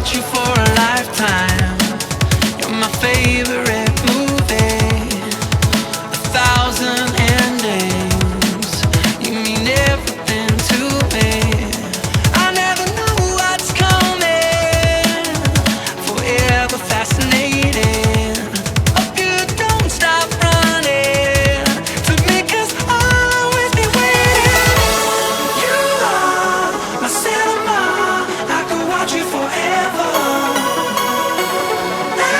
watch you for a lifetime. You're my favorite movie. 1,000 endings. You mean everything to me. I never know what's coming. Forever fascinating. Hope you don't stop running to me, 'cause I'll always be waiting. You are my cinema. I could watch you forever.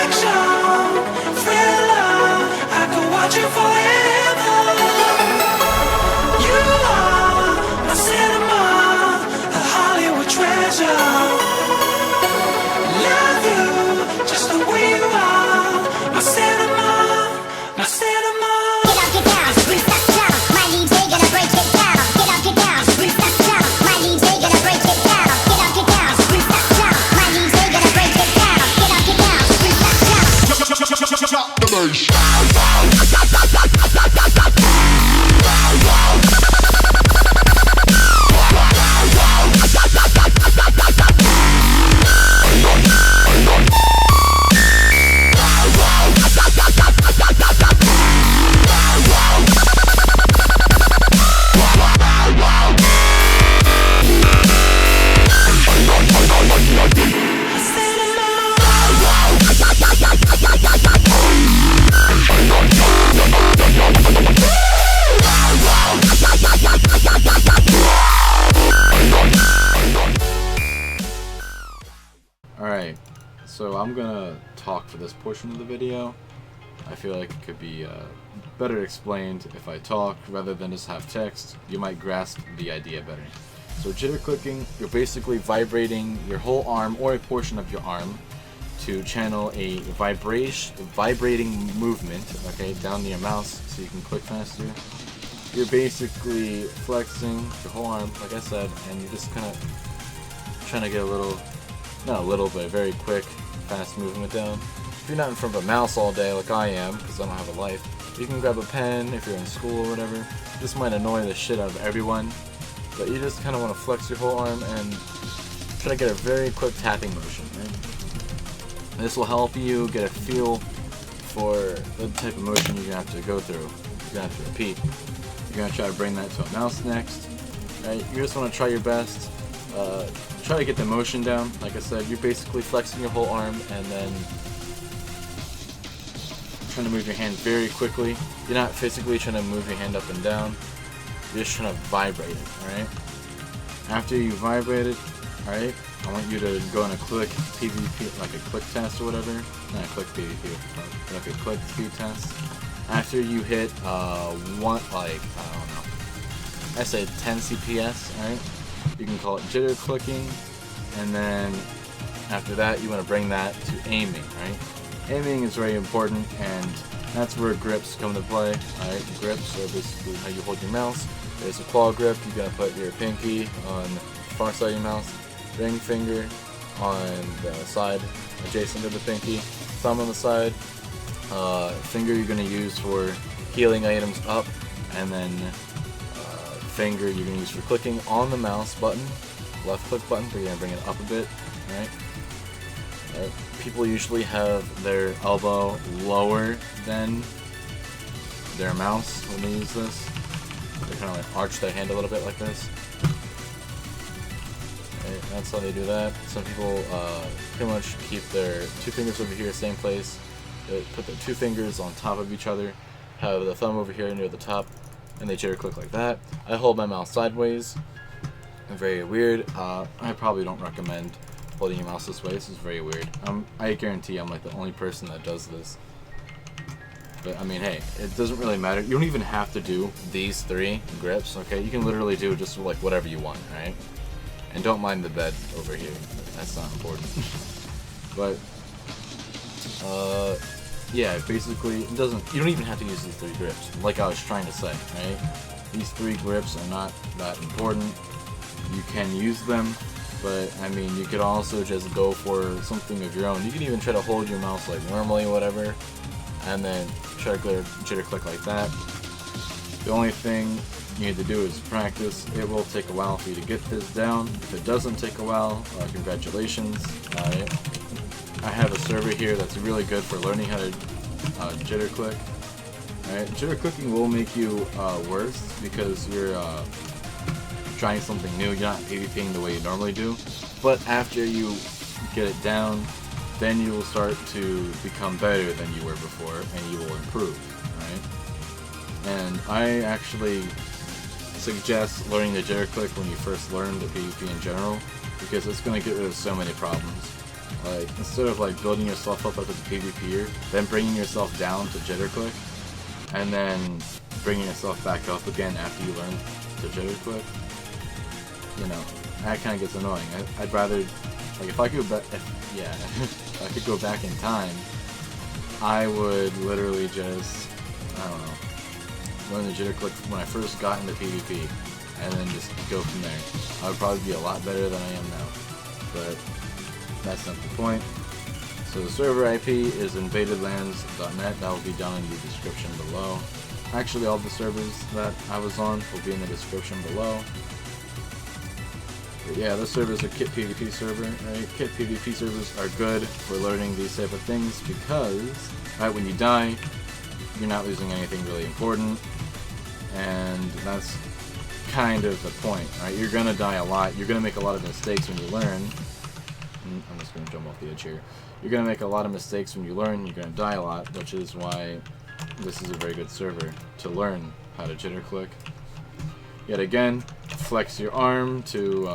Action, thriller. I could watch you forever. You are my cinema, a Hollywood treasure. Love you just the way you are. My cinema, my cinema. Get up, get down, roof that down. My DJ gonna break it down. Get up, get down, roof that down. My DJ gonna break it down. Get up, get down, roof that down. My DJ gonna break it down. Get up, get down, roof that Alright, so I'm gonna talk for this portion of the video. I feel like it could be better explained if I talk rather than just have text. You might grasp the idea better. So jitter clicking, you're basically vibrating your whole arm or a portion of your arm to channel a vibrating movement, okay, down to your mouse so you can click faster. You're basically flexing your whole arm, like I said, and you're just kind of trying to get a little, not a little, but a very quick, fast movement down. If you're not in front of a mouse all day like I am, because I don't have a life, you can grab a pen if you're in school or whatever. This might annoy the shit out of everyone, but you just kind of want to flex your whole arm and try to get a very quick tapping motion, right? This will help you get a feel for the type of motion you're going to have to go through. You're going to have to repeat. You're going to try to bring that to a mouse next, right? You just want to try your best. Try to get the motion down. Like I said, you're basically flexing your whole arm and then trying to move your hand very quickly. You're not physically trying to move your hand up and down. You're just trying to vibrate it, alright? After you vibrate it, alright, I want you to go on a click PvP, like a click test or whatever. Not a click PvP, like a click speed test. After you hit one, like, I don't know, I say 10 CPS, alright? You can call it jitter clicking, and then after that you want to bring that to aiming, right? Aiming is very important, and that's where grips come into play, alright? Grips are basically how you hold your mouse. There's a claw grip, you're going to put your pinky on the far side of your mouse, ring finger on the side adjacent to the pinky, thumb on the side, finger you're going to use for healing items up, and then finger you're going to use for clicking on the mouse button, left click button, but you're going to bring it up a bit, right? People usually have their elbow lower than their mouse when they use this. They kind of like arch their hand a little bit like this. Right, that's how they do that. Some people pretty much keep their two fingers over here, same place. They put their two fingers on top of each other, have the thumb over here near the top, and they jitter click like that. I hold my mouse sideways. Very weird. I probably don't recommend holding your mouse this way. This is very weird. I guarantee I'm like the only person that does this. But I mean, hey, it doesn't really matter. You don't even have to do these three grips, okay? You can literally do just like whatever you want, right? And don't mind the bed over here. That's not important. But yeah, basically it doesn't. You don't even have to use these three grips, like I was trying to say, right? These three grips are not that important. You can use them, but I mean, you could also just go for something of your own. You can even try to hold your mouse like normally, whatever, and then try to jitter click like that. The only thing you need to do is practice. It will take a while for you to get this down. If it doesn't take a while, congratulations. I have a server here that's really good for learning how to jitter click. Alright, jitter clicking will make you worse because you're trying something new. You're not PvPing the way you normally do. But after you get it down, then you will start to become better than you were before, and you will improve. Right? And I actually suggest learning the jitter click when you first learn the PvP in general, because it's going to get rid of so many problems. Like, instead of like building yourself up as a PvPer, then bringing yourself down to jitter click, and then bringing yourself back up again after you learn to jitter click, you know, that kind of gets annoying. I'd rather, like, if I could if I could go back in time, I would literally just, I don't know, learn the jitter click when I first got into PvP, and then just go from there. I would probably be a lot better than I am now, but that's not the point. So the server IP is invadedlands.net. That will be down in the description below. Actually, all the servers that I was on will be in the description below. But yeah, this server is a kit PvP server, right? Kit PvP servers are good for learning these type of things because, right, when you die, you're not losing anything really important, and that's kind of the point, right? You're gonna die a lot. You're gonna make a lot of mistakes when you learn. I'm just gonna jump off the edge here. You're gonna make a lot of mistakes when you learn. You're gonna die a lot, which is why this is a very good server to learn how to jitter click. Yet again, flex your arm to,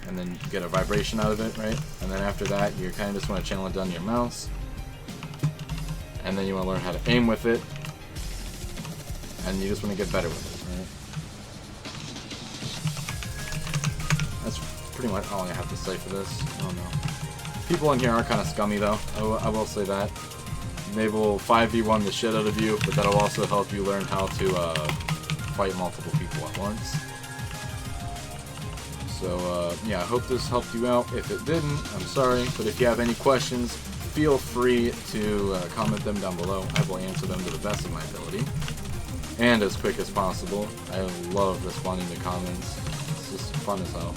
and then get a vibration out of it, right? And then after that, you kind of just want to channel it down your mouse, and then you want to learn how to aim with it, and you just want to get better with it, right? That's pretty much all I have to say for this. I don't know. People in here are kind of scummy though, I will say that. They will 5v1 the shit out of you, but that'll also help you learn how to fight multiple people at once. So yeah, I hope this helped you out. If it didn't, I'm sorry, but if you have any questions, feel free to comment them down below. I will answer them to the best of my ability, and as quick as possible. I love responding to comments. It's just fun as hell.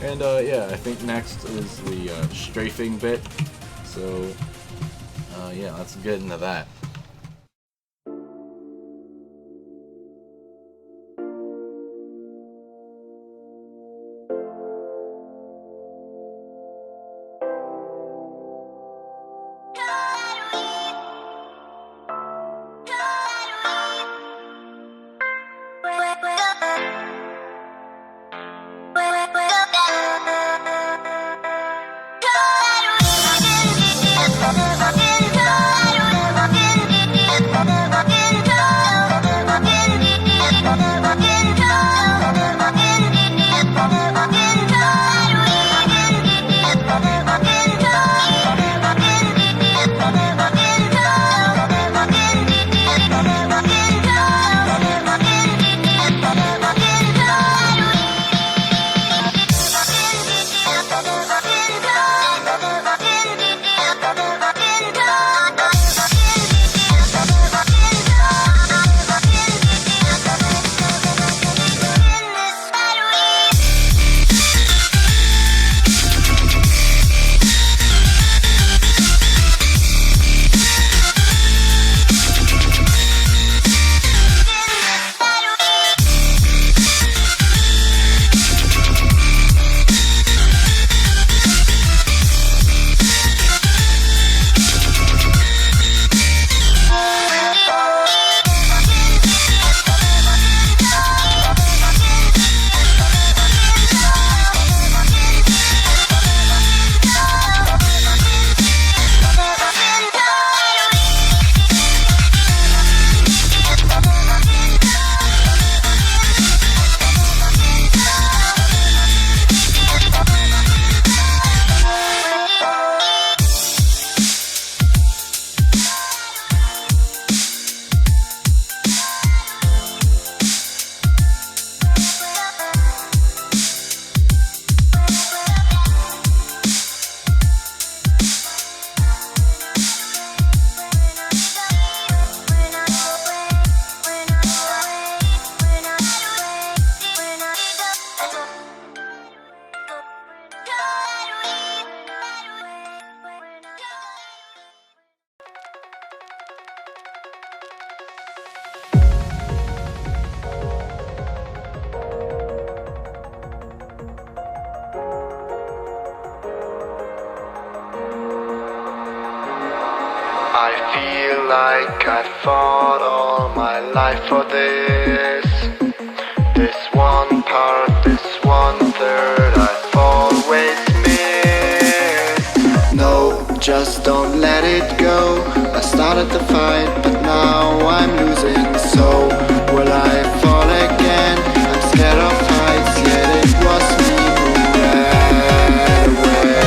And yeah, I think next is the strafing bit. So yeah, let's get into that. like I fought all my life for this. This one part, this 1/3 I've always missed. No, just don't let it go. I started the fight, but now I'm losing. So will I fall again? I'm scared of heights, yet it was me who ran away.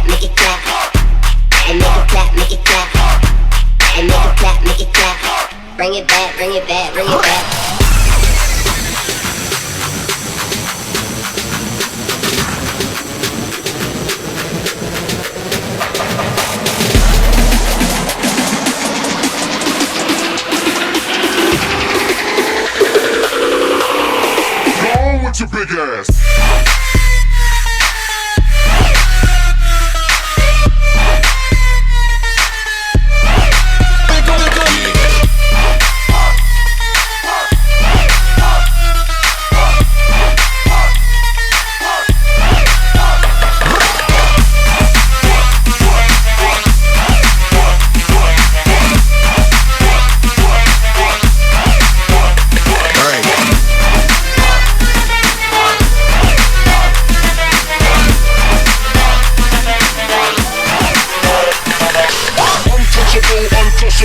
clap, make it clap. And make it clap, make it clap. And make it clap, make it clap. Bring it back, bring it back, bring it back. With your big ass.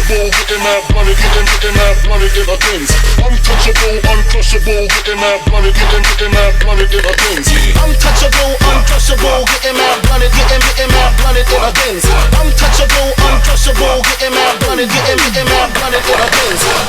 Getting mad bloody, getting mad bloody in a things. Untouchable, uncrushable, getting mad bloody, getting mad bloody in a things. Untouchable, uncrushable, getting mad bloody, getting mad bloody in a things. Untouchable, uncrushable, getting mad bloody, getting mad bloody in a things.